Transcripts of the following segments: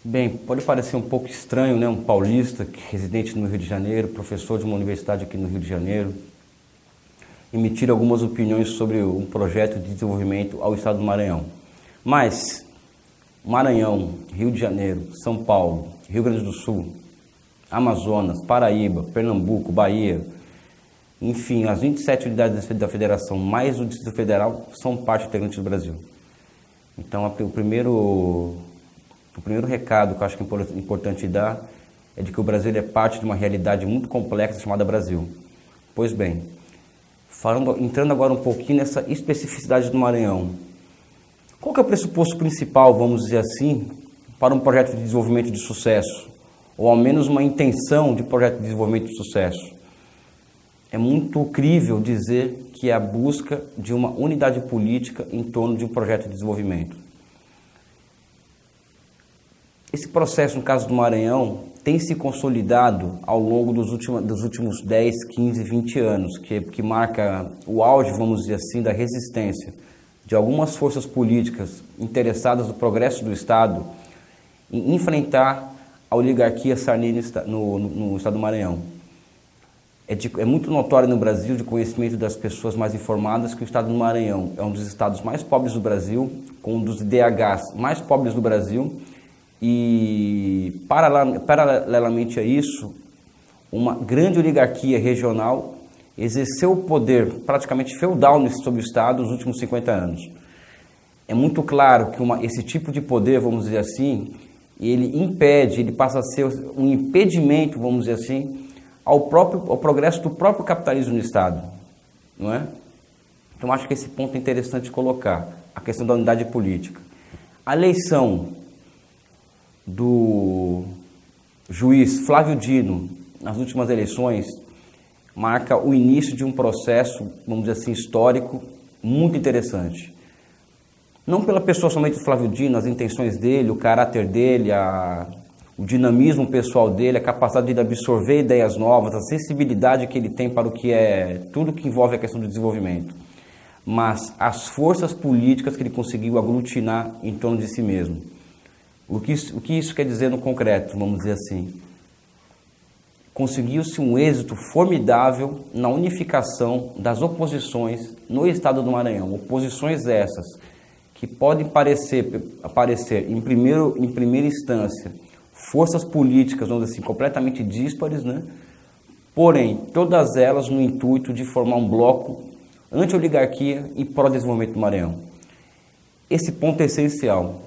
Bem, pode parecer um pouco estranho, né? Um paulista residente no Rio de Janeiro, professor de uma universidade aqui no Rio de Janeiro, emitir algumas opiniões sobre um projeto de desenvolvimento ao estado do Maranhão. Mas Maranhão, Rio de Janeiro, São Paulo, Rio Grande do Sul, Amazonas, Paraíba, Pernambuco, Bahia, enfim, as 27 unidades da federação mais o Distrito Federal são parte integrante do Brasil. Então, o primeiro recado que eu acho que é importante dar é de que o Brasil é parte de uma realidade muito complexa chamada Brasil. Pois bem, entrando agora um pouquinho nessa especificidade do Maranhão. Qual que é o pressuposto principal, vamos dizer assim, para um projeto de desenvolvimento de sucesso? Ou ao menos uma intenção de projeto de desenvolvimento de sucesso? É muito crível dizer que é a busca de uma unidade política em torno de um projeto de desenvolvimento. Esse processo, no caso do Maranhão, tem se consolidado ao longo dos últimos 10, 15, 20 anos, que marca o auge, vamos dizer assim, da resistência de algumas forças políticas interessadas no progresso do Estado em enfrentar a oligarquia sarney no Estado do Maranhão. É muito notório no Brasil, de conhecimento das pessoas mais informadas, que o Estado do Maranhão é um dos estados mais pobres do Brasil, com um dos DHs mais pobres do Brasil, e, paralelamente a isso, uma grande oligarquia regional exerceu o poder praticamente feudal sobre o Estado nos últimos 50 anos. É muito claro que esse tipo de poder, vamos dizer assim, ele passa a ser um impedimento, vamos dizer assim, ao progresso do próprio capitalismo no Estado, não é? Então, acho que esse ponto é interessante colocar, a questão da unidade política. A eleição do juiz Flávio Dino, nas últimas eleições, marca o início de um processo, vamos dizer assim, histórico, muito interessante. Não pela pessoa somente do Flávio Dino, as intenções dele, o caráter dele, o dinamismo pessoal dele, a capacidade de absorver ideias novas, a sensibilidade que ele tem para o que é tudo que envolve a questão do desenvolvimento, mas as forças políticas que ele conseguiu aglutinar em torno de si mesmo. O que isso quer dizer no concreto, vamos dizer assim? Conseguiu-se um êxito formidável na unificação das oposições no estado do Maranhão. Oposições essas que podem aparecer em primeira instância, forças políticas, vamos dizer assim, completamente díspares, né? Porém, todas elas no intuito de formar um bloco anti-oligarquia e pró-desenvolvimento do Maranhão. Esse ponto é essencial,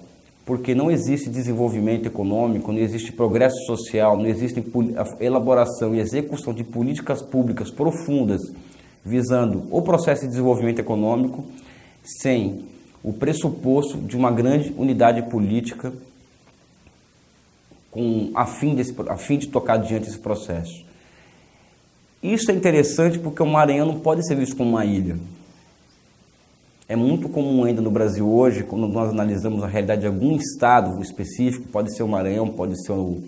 porque não existe desenvolvimento econômico, não existe progresso social, não existe elaboração e execução de políticas públicas profundas visando o processo de desenvolvimento econômico sem o pressuposto de uma grande unidade política a fim de tocar adiante esse processo. Isso é interessante porque o Maranhão não pode ser visto como uma ilha. É muito comum ainda no Brasil hoje, quando nós analisamos a realidade de algum estado específico, pode ser o Maranhão, pode ser o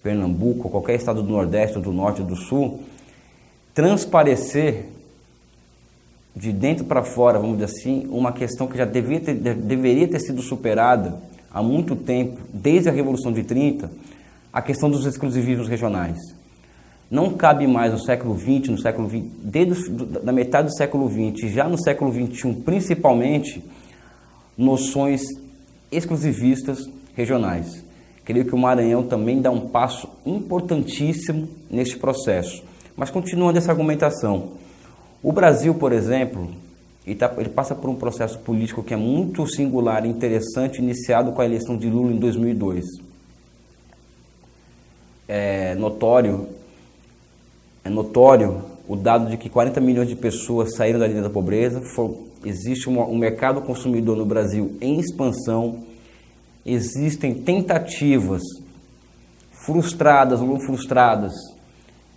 Pernambuco, qualquer estado do Nordeste, do Norte ou do Sul, transparecer de dentro para fora, vamos dizer assim, uma questão que já deveria ter sido superada há muito tempo, desde a Revolução de 30, a questão dos exclusivismos regionais. Não cabe mais no século XX, desde a metade do século XX, já no século XXI, principalmente, noções exclusivistas regionais. Creio que o Maranhão também dá um passo importantíssimo neste processo. Mas continuando essa argumentação, o Brasil, por exemplo, ele passa por um processo político que é muito singular e interessante, iniciado com a eleição de Lula em 2002. É notório o dado de que 40 milhões de pessoas saíram da linha da pobreza, existe um mercado consumidor no Brasil em expansão, existem tentativas frustradas ou não frustradas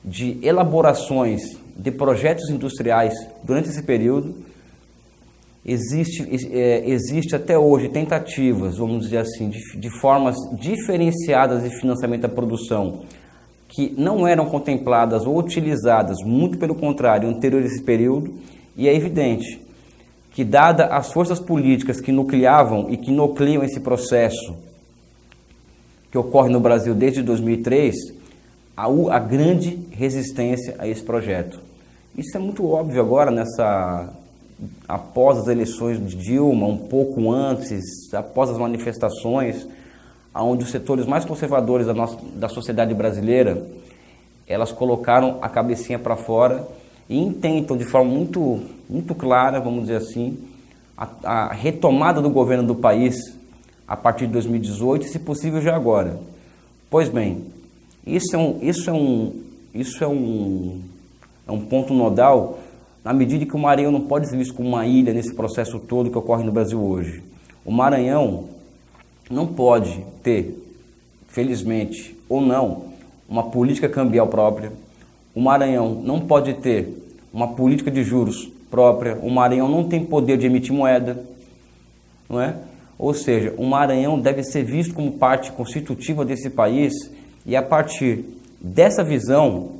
de elaborações de projetos industriais durante esse período. Existe até hoje tentativas, vamos dizer assim, de formas diferenciadas de financiamento da produção que não eram contempladas ou utilizadas, muito pelo contrário, anterior a esse período, e é evidente que, dada as forças políticas que nucleavam e que nucleiam esse processo que ocorre no Brasil desde 2003, a grande resistência a esse projeto. Isso é muito óbvio agora, após as eleições de Dilma, um pouco antes, após as manifestações, onde os setores mais conservadores da sociedade brasileira, elas colocaram a cabecinha para fora e intentam de forma muito clara, vamos dizer assim, a retomada do governo do país a partir de 2018 e, se possível, já agora. Pois bem, isso é um ponto nodal, na medida que o Maranhão não pode ser visto como uma ilha nesse processo todo que ocorre no Brasil hoje. O Maranhão não pode ter, felizmente ou não, uma política cambial própria. O Maranhão não pode ter uma política de juros própria. O Maranhão não tem poder de emitir moeda, não é? Ou seja, o Maranhão deve ser visto como parte constitutiva desse país e, a partir dessa visão,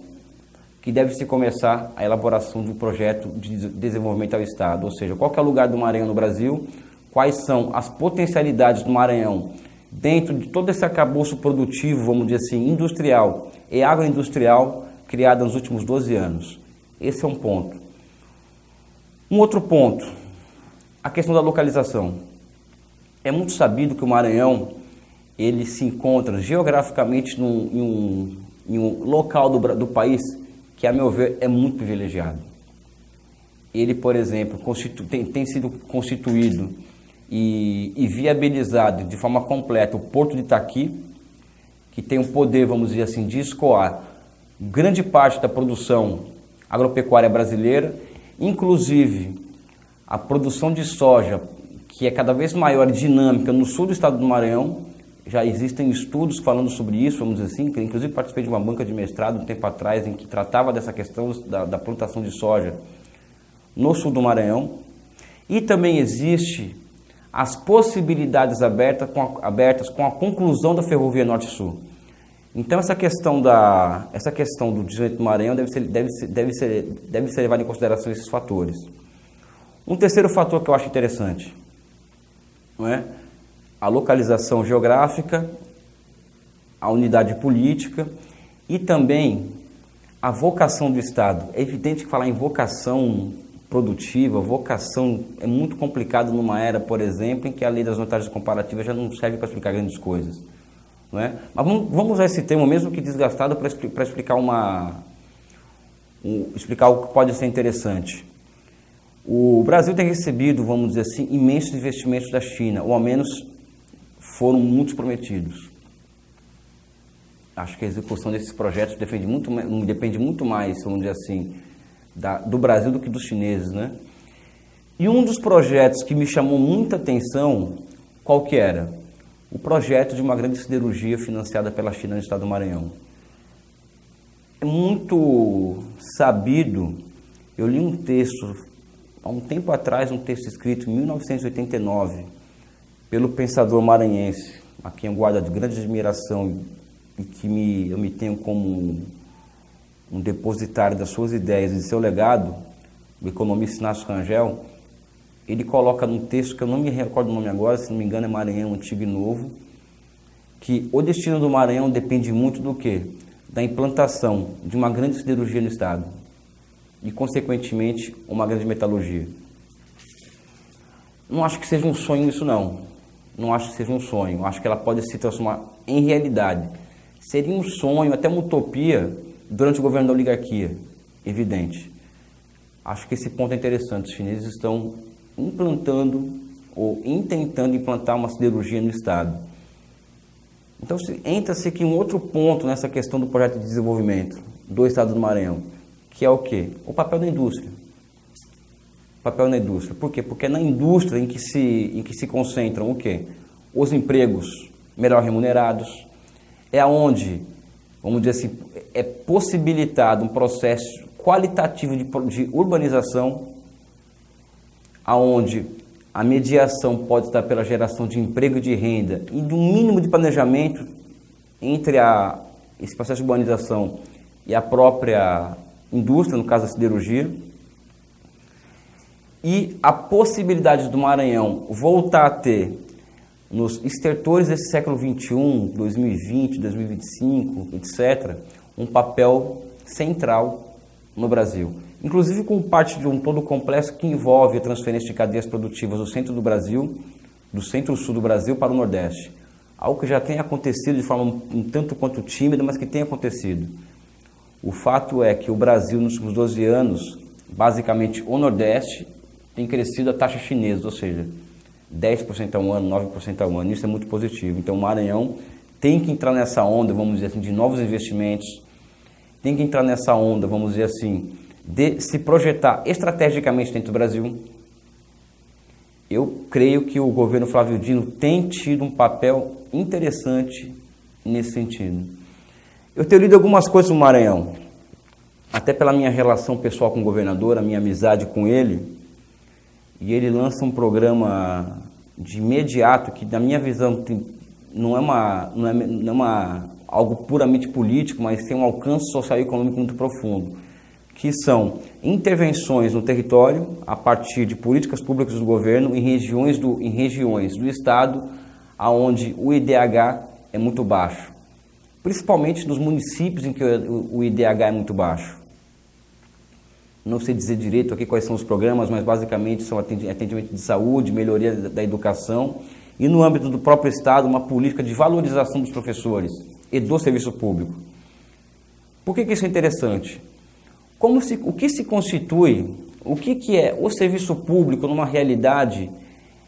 que deve se começar a elaboração de um projeto de desenvolvimento ao Estado. Ou seja, qual que é o lugar do Maranhão no Brasil, quais são as potencialidades do Maranhão dentro de todo esse arcabouço produtivo, vamos dizer assim, industrial e agroindustrial criado nos últimos 12 anos. Esse é um ponto. Um outro ponto, a questão da localização. É muito sabido que o Maranhão ele se encontra geograficamente em um local do país que, a meu ver, é muito privilegiado. Ele, por exemplo, tem sido constituído e viabilizado de forma completa o Porto de Itaqui, que tem o poder, vamos dizer assim, de escoar grande parte da produção agropecuária brasileira, inclusive a produção de soja, que é cada vez maior e dinâmica no sul do estado do Maranhão. Já existem estudos falando sobre isso, vamos dizer assim, que inclusive participei de uma banca de mestrado um tempo atrás em que tratava dessa questão da plantação de soja no sul do Maranhão. E também existe as possibilidades abertas com a conclusão da Ferrovia Norte-Sul. Então essa questão do desenvolvimento do Maranhão deve ser levada em consideração esses fatores. Um terceiro fator que eu acho interessante, não é? A localização geográfica, a unidade política e também a vocação do Estado. É evidente que falar em vocação produtiva, vocação é muito complicado numa era, por exemplo, em que a lei das vantagens comparativas já não serve para explicar grandes coisas, não é? Mas vamos usar esse termo, mesmo que desgastado, para explicar explicar algo que pode ser interessante. O Brasil tem recebido, vamos dizer assim, imensos investimentos da China, ou ao menos foram muitos prometidos. Acho que a execução desses projetos depende muito mais, vamos dizer assim, do Brasil do que dos chineses, né? E um dos projetos que me chamou muita atenção, qual que era? O projeto de uma grande siderurgia financiada pela China no estado do Maranhão. É muito sabido, eu li um texto, há um tempo atrás, um texto escrito em 1989, pelo pensador maranhense, a quem eu guardo de grande admiração e que eu me tenho como um depositário das suas ideias e de seu legado, o economista Inácio Rangel. Ele coloca num texto, que eu não me recordo o nome agora, se não me engano é Maranhão Antigo e Novo, que o destino do Maranhão depende muito do quê? Da implantação de uma grande siderurgia no estado e, consequentemente, uma grande metalurgia. Não acho que seja um sonho isso, não. Não acho que seja um sonho. Acho que ela pode se transformar em realidade. Seria um sonho, até uma utopia, durante o governo da oligarquia, evidente. Acho que esse ponto é interessante. Os chineses estão implantando ou intentando implantar uma siderurgia no estado. Então, entra-se aqui um outro ponto nessa questão do projeto de desenvolvimento do estado do Maranhão, que é o quê? O papel da indústria. Papel na indústria. Por quê? Porque é na indústria em que se concentram o quê? Os empregos melhor remunerados. É onde, vamos dizer assim, é possibilitado um processo qualitativo de urbanização, aonde a mediação pode estar pela geração de emprego e de renda e de um mínimo de planejamento entre esse processo de urbanização e a própria indústria, no caso da siderurgia. E a possibilidade do Maranhão voltar a ter nos estertores desse século XXI, 2020, 2025, etc., um papel central no Brasil. Inclusive com parte de um todo complexo que envolve a transferência de cadeias produtivas do centro do Brasil, do centro-sul do Brasil para o Nordeste. Algo que já tem acontecido de forma um tanto quanto tímida, mas que tem acontecido. O fato é que o Brasil, nos últimos 12 anos, basicamente o Nordeste, tem crescido a taxa chinesa, ou seja, 10% ao ano, 9% ao ano. Isso é muito positivo. Então o Maranhão tem que entrar nessa onda, vamos dizer assim, de novos investimentos, tem que entrar nessa onda, vamos dizer assim, de se projetar estrategicamente dentro do Brasil. Eu creio que o governo Flávio Dino tem tido um papel interessante nesse sentido. Eu tenho lido algumas coisas no Maranhão, até pela minha relação pessoal com o governador, a minha amizade com ele, e ele lança um programa de imediato que, na minha visão, não é algo puramente político, mas tem um alcance social e econômico muito profundo, que são intervenções no território a partir de políticas públicas do governo em regiões do estado onde o IDH é muito baixo, principalmente nos municípios em que o IDH é muito baixo. Não sei dizer direito aqui quais são os programas, mas basicamente são atendimento de saúde, melhoria da educação e, no âmbito do próprio estado, uma política de valorização dos professores e do serviço público. Por que isso é interessante? O que se constitui, o que é o serviço público numa realidade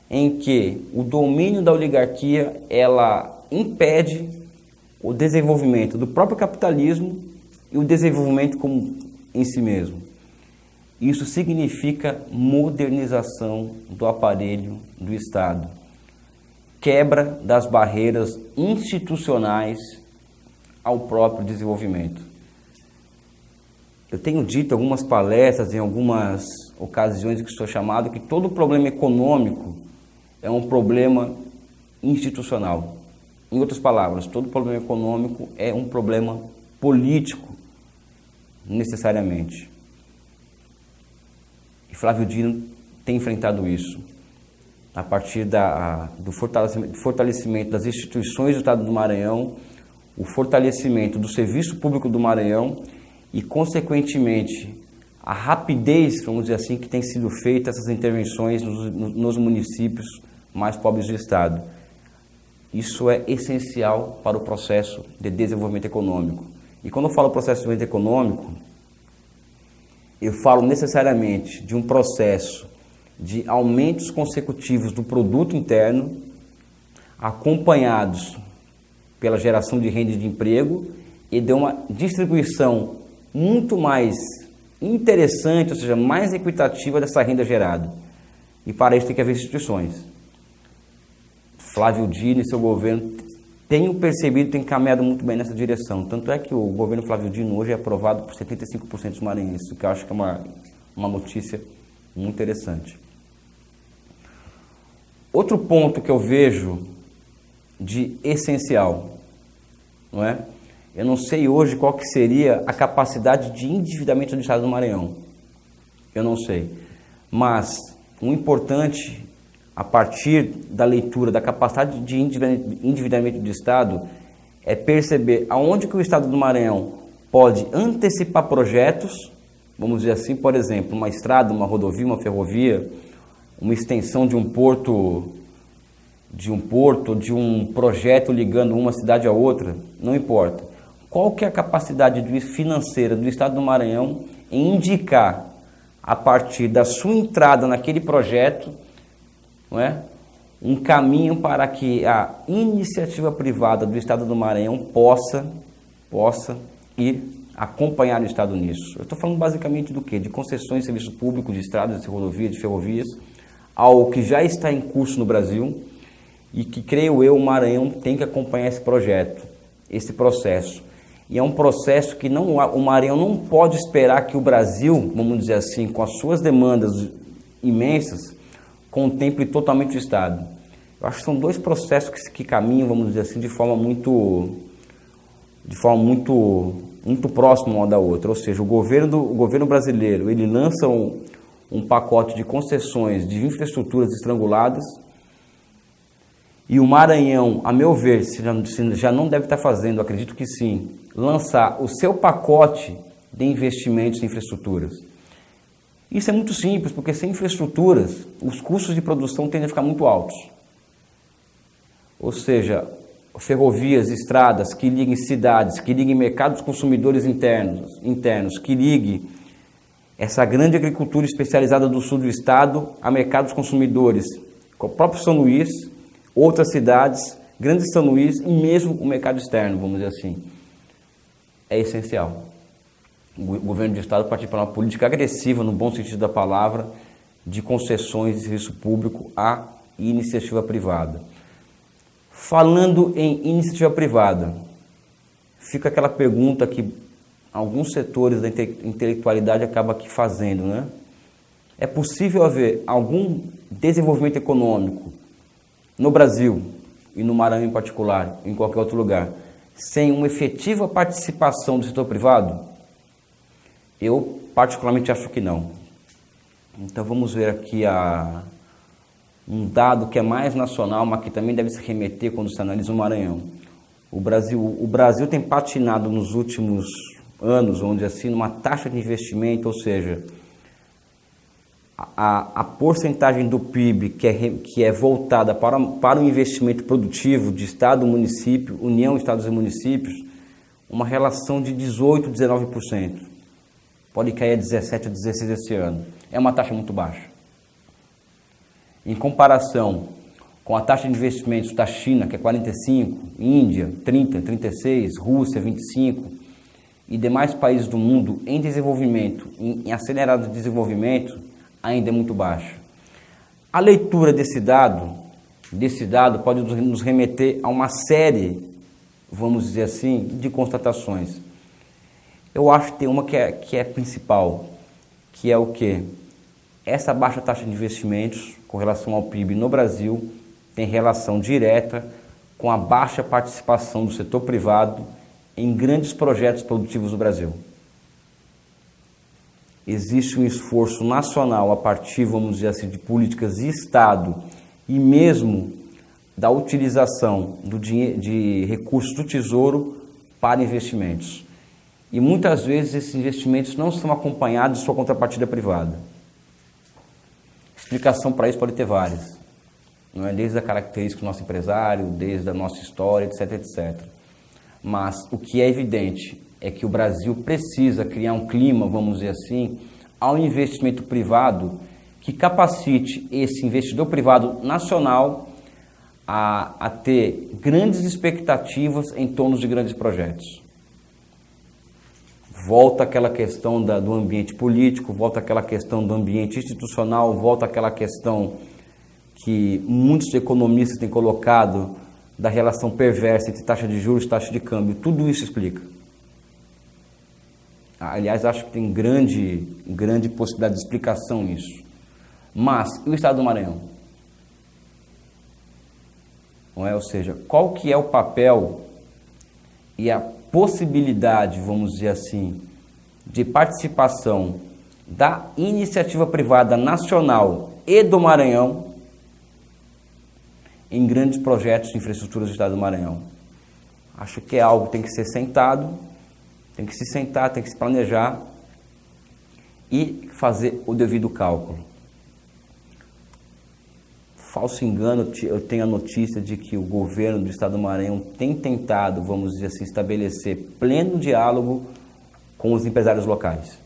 em que o domínio da oligarquia ela impede o desenvolvimento do próprio capitalismo e o desenvolvimento como em si mesmo? Isso significa modernização do aparelho do Estado, quebra das barreiras institucionais ao próprio desenvolvimento. Eu tenho dito em algumas palestras, em algumas ocasiões que sou chamado, que todo problema econômico é um problema institucional. Em outras palavras, todo problema econômico é um problema político, necessariamente. E Flávio Dino tem enfrentado isso a partir do fortalecimento das instituições do Estado do Maranhão, o fortalecimento do serviço público do Maranhão e, consequentemente, a rapidez, vamos dizer assim, que tem sido feita essas intervenções nos municípios mais pobres do Estado. Isso é essencial para o processo de desenvolvimento econômico. E quando eu falo processo de desenvolvimento econômico, eu falo necessariamente de um processo de aumentos consecutivos do produto interno, acompanhados pela geração de renda e de emprego e de uma distribuição muito mais interessante, ou seja, mais equitativa dessa renda gerada. E para isso tem que haver instituições. Flávio Dino e seu governo tenho percebido, tem caminhado muito bem nessa direção. Tanto é que o governo Flávio Dino hoje é aprovado por 75% dos maranhenses, o que eu acho que é uma notícia muito interessante. Outro ponto que eu vejo de essencial, não é? Eu não sei hoje qual que seria a capacidade de endividamento do Estado do Maranhão. Eu não sei. Mas o importante, a partir da leitura da capacidade de endividamento do Estado, é perceber aonde que o Estado do Maranhão pode antecipar projetos, vamos dizer assim, por exemplo, uma estrada, uma rodovia, uma ferrovia, uma extensão de um porto, de um projeto ligando uma cidade a outra, não importa. Qual que é a capacidade financeira do Estado do Maranhão em indicar, a partir da sua entrada naquele projeto, não é, um caminho para que a iniciativa privada do Estado do Maranhão possa ir acompanhar o Estado nisso? Eu estou falando basicamente do quê? De concessões de serviço público, de estradas, de rodovias, de ferrovias, algo que já está em curso no Brasil e que, creio eu, o Maranhão tem que acompanhar esse projeto, esse processo. E é um processo que o Maranhão não pode esperar que o Brasil, vamos dizer assim, com as suas demandas imensas, contemple totalmente o Estado. Eu acho que são dois processos que caminham, vamos dizer assim, de forma muito próxima uma da outra. Ou seja, o governo brasileiro, ele lança um pacote de concessões de infraestruturas estranguladas E o Maranhão, a meu ver, se já não deve estar fazendo, acredito que sim, lançar o seu pacote de investimentos em infraestruturas. Isso é muito simples, porque sem infraestruturas, os custos de produção tendem a ficar muito altos. Ou seja, ferrovias, estradas que liguem cidades, que liguem mercados consumidores internos, que liguem essa grande agricultura especializada do sul do estado a mercados consumidores, com o próprio São Luís, outras cidades, grandes São Luís e mesmo o mercado externo, vamos dizer assim. É essencial. O governo do estado partir para uma política agressiva, no bom sentido da palavra, de concessões de serviço público à iniciativa privada. Falando em iniciativa privada, fica aquela pergunta que alguns setores da intelectualidade acabam aqui fazendo, né? É possível haver algum desenvolvimento econômico no Brasil, e no Maranhão em particular, em qualquer outro lugar, sem uma efetiva participação do setor privado? Eu particularmente acho que não. Então vamos ver aqui um dado que é mais nacional, mas que também deve se remeter quando se analisa o Maranhão. O Brasil tem patinado nos últimos anos, onde assim, numa taxa de investimento, ou seja, a porcentagem do PIB que é voltada para o investimento produtivo de Estado, município, União, Estados e municípios, uma relação de 18%, 19%. Pode cair a 17% a 16% esse ano. É uma taxa muito baixa. Em comparação com a taxa de investimentos da China, que é 45%, Índia, 30%, 36%, Rússia, 25%, e demais países do mundo em desenvolvimento, em acelerado desenvolvimento, ainda é muito baixa. A leitura desse dado pode nos remeter a uma série, vamos dizer assim, de constatações. Eu acho que tem uma que é principal, que é o quê? Essa baixa taxa de investimentos com relação ao PIB no Brasil tem relação direta com a baixa participação do setor privado em grandes projetos produtivos do Brasil. Existe um esforço nacional a partir, vamos dizer assim, de políticas de Estado e mesmo da utilização de recursos do Tesouro para investimentos. E muitas vezes esses investimentos não são acompanhados de sua contrapartida privada. Explicação para isso pode ter várias. Não é? Desde a característica do nosso empresário, desde a nossa história, etc, etc. Mas o que é evidente é que o Brasil precisa criar um clima, vamos dizer assim, ao investimento privado que capacite esse investidor privado nacional a ter grandes expectativas em torno de grandes projetos. Volta aquela questão do ambiente político, volta aquela questão do ambiente institucional, volta aquela questão que muitos economistas têm colocado da relação perversa entre taxa de juros e taxa de câmbio. Tudo isso explica. Aliás, acho que tem grande possibilidade de explicação nisso. Mas, e o estado do Maranhão? Não é? Ou seja, qual que é o papel e a possibilidade, vamos dizer assim, de participação da iniciativa privada nacional e do Maranhão em grandes projetos de infraestrutura do estado do Maranhão? Acho que é algo que tem que ser sentado, tem que se sentar, tem que se planejar e fazer o devido cálculo. Falso engano, eu tenho a notícia de que o governo do estado do Maranhão tem tentado, vamos dizer assim, estabelecer pleno diálogo com os empresários locais,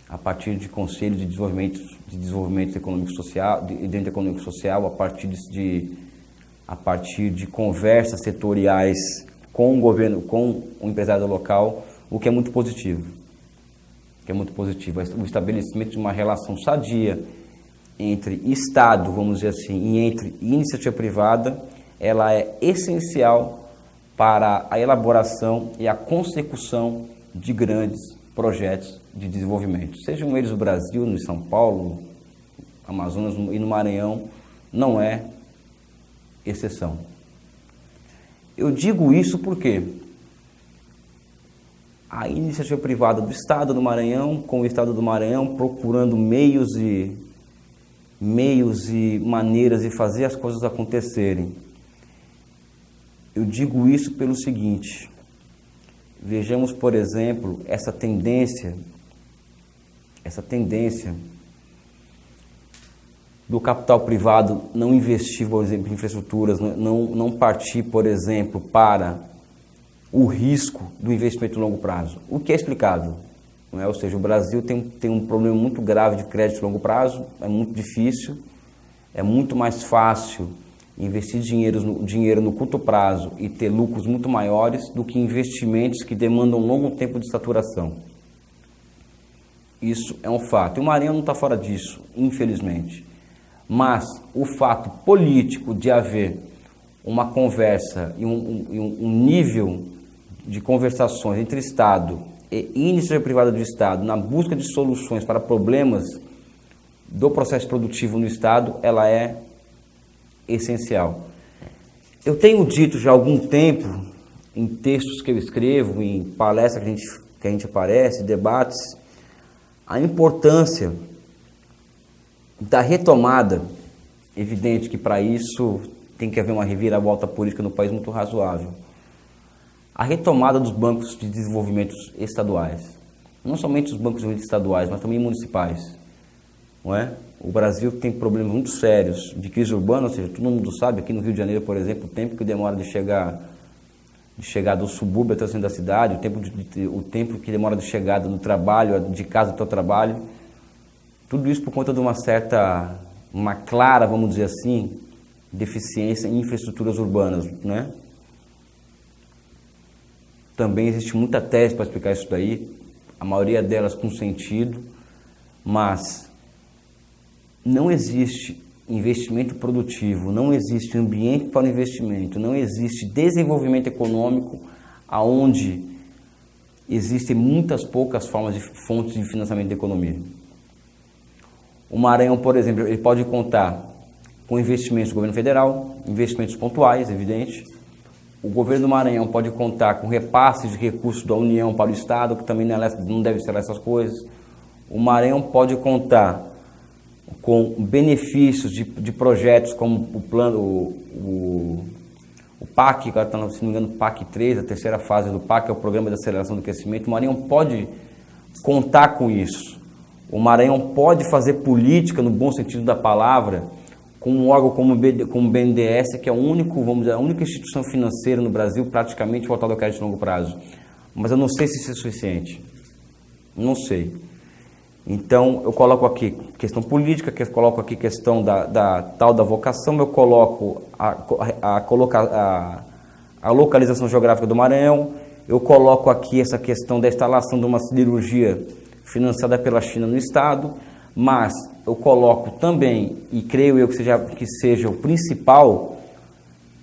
a partir de conselhos de desenvolvimento econômico social, de dentro econômico social, a partir de conversas setoriais com o governo, com o empresário local, o que é muito positivo. O estabelecimento de uma relação sadia entre Estado, vamos dizer assim, e entre iniciativa privada, ela é essencial para a elaboração e a consecução de grandes projetos de desenvolvimento. Sejam eles no Brasil, no São Paulo, Amazonas e no Maranhão, não é exceção. Eu digo isso porque a iniciativa privada do Estado do Maranhão, com o Estado do Maranhão procurando meios e maneiras de fazer as coisas acontecerem. Eu digo isso pelo seguinte, vejamos, por exemplo, essa tendência do capital privado não investir, por exemplo, em infraestruturas, não partir, por exemplo, para o risco do investimento a longo prazo. O que é explicável? Não é? Ou seja, o Brasil tem um problema muito grave de crédito a longo prazo, é muito difícil, é muito mais fácil investir dinheiro no curto prazo e ter lucros muito maiores do que investimentos que demandam um longo tempo de saturação. Isso é um fato. E o Maranhão não está fora disso, infelizmente. Mas o fato político de haver uma conversa e um nível de conversações entre Estado e iniciativa privada do Estado na busca de soluções para problemas do processo produtivo no Estado, ela é essencial. Eu tenho dito já há algum tempo, em textos que eu escrevo, em palestras que a gente aparece, debates, a importância da retomada. Evidente que para isso tem que haver uma reviravolta política no país muito razoável. A retomada dos bancos de desenvolvimento estaduais. Não somente os bancos de desenvolvimento estaduais, mas também municipais. Não é? O Brasil tem problemas muito sérios de crise urbana, ou seja, todo mundo sabe, aqui no Rio de Janeiro, por exemplo, o tempo que demora de chegar do subúrbio até o centro da cidade, o tempo que demora de chegada do trabalho, de casa até o trabalho, tudo isso por conta de uma clara, vamos dizer assim, deficiência em infraestruturas urbanas, né? Também existe muita tese para explicar isso daí, a maioria delas com sentido, mas não existe investimento produtivo, não existe ambiente para o investimento, não existe desenvolvimento econômico aonde existem muitas poucas fontes de financiamento da economia. O Maranhão, por exemplo, ele pode contar com investimentos do governo federal, investimentos pontuais, evidente. O governo do Maranhão pode contar com repasses de recursos da União para o Estado, que também não deve ser essas coisas. O Maranhão pode contar com benefícios de projetos como o plano, o PAC, agora está, se não me engano, PAC 3, a terceira fase do PAC, é o Programa de Aceleração do Crescimento. O Maranhão pode contar com isso. O Maranhão pode fazer política, no bom sentido da palavra, com um órgão como o BNDES, que é a única instituição financeira no Brasil praticamente voltada ao crédito de longo prazo. Mas eu não sei se isso é suficiente. Não sei. Então, eu coloco aqui questão política, coloco aqui questão da tal da vocação, eu coloco a localização geográfica do Maranhão, eu coloco aqui essa questão da instalação de uma siderurgia financiada pela China no Estado, mas eu coloco também, e creio eu que seja o principal,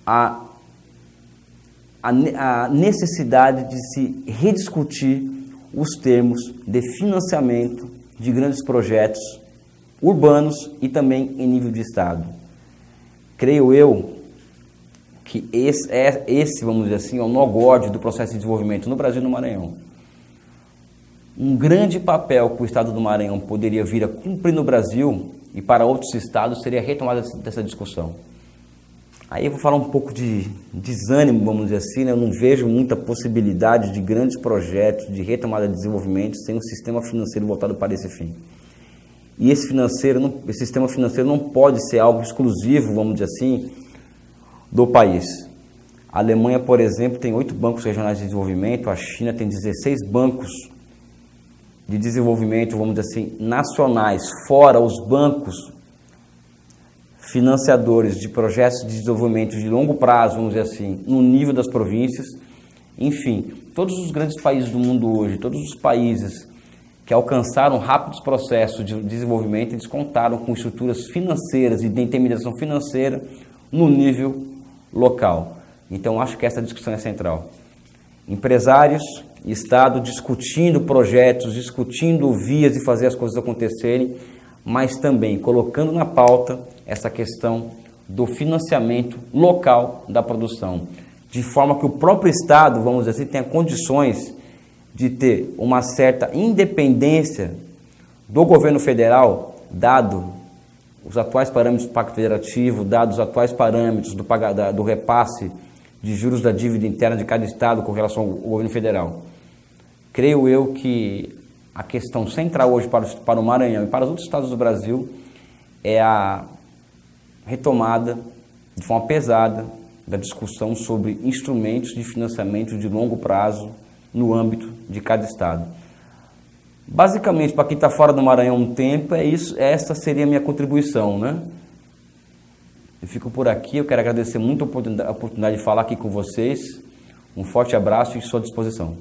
a necessidade de se rediscutir os termos de financiamento de grandes projetos urbanos e também em nível de Estado. Creio eu que esse, vamos dizer assim, é o nó górdio do processo de desenvolvimento no Brasil e no Maranhão. Um grande papel que o Estado do Maranhão poderia vir a cumprir no Brasil e para outros estados seria a retomada dessa discussão. Aí eu vou falar um pouco de desânimo, vamos dizer assim, né? Eu não vejo muita possibilidade de grandes projetos de retomada de desenvolvimento sem um sistema financeiro voltado para esse fim. E esse sistema financeiro não pode ser algo exclusivo, vamos dizer assim, do país. A Alemanha, por exemplo, tem 8 bancos regionais de desenvolvimento, a China tem 16 bancos de desenvolvimento, vamos dizer assim, nacionais, fora os bancos financiadores de projetos de desenvolvimento de longo prazo, vamos dizer assim, no nível das províncias. Enfim, todos os grandes países do mundo hoje, todos os países que alcançaram rápidos processos de desenvolvimento, eles contaram com estruturas financeiras e de intermediação financeira no nível local. Então, acho que essa discussão é central. Empresários e Estado discutindo projetos, discutindo vias de fazer as coisas acontecerem, mas também colocando na pauta essa questão do financiamento local da produção, de forma que o próprio Estado, vamos dizer assim, tenha condições de ter uma certa independência do governo federal, dado os atuais parâmetros do Pacto Federativo, dados os atuais parâmetros do repasse de juros da dívida interna de cada estado com relação ao governo federal. Creio eu que a questão central hoje para o Maranhão e para os outros estados do Brasil é a retomada de forma pesada da discussão sobre instrumentos de financiamento de longo prazo no âmbito de cada estado. Basicamente, para quem está fora do Maranhão há um tempo, é isso, essa seria a minha contribuição, né? Eu fico por aqui, eu quero agradecer muito a oportunidade de falar aqui com vocês. Um forte abraço e estou à disposição.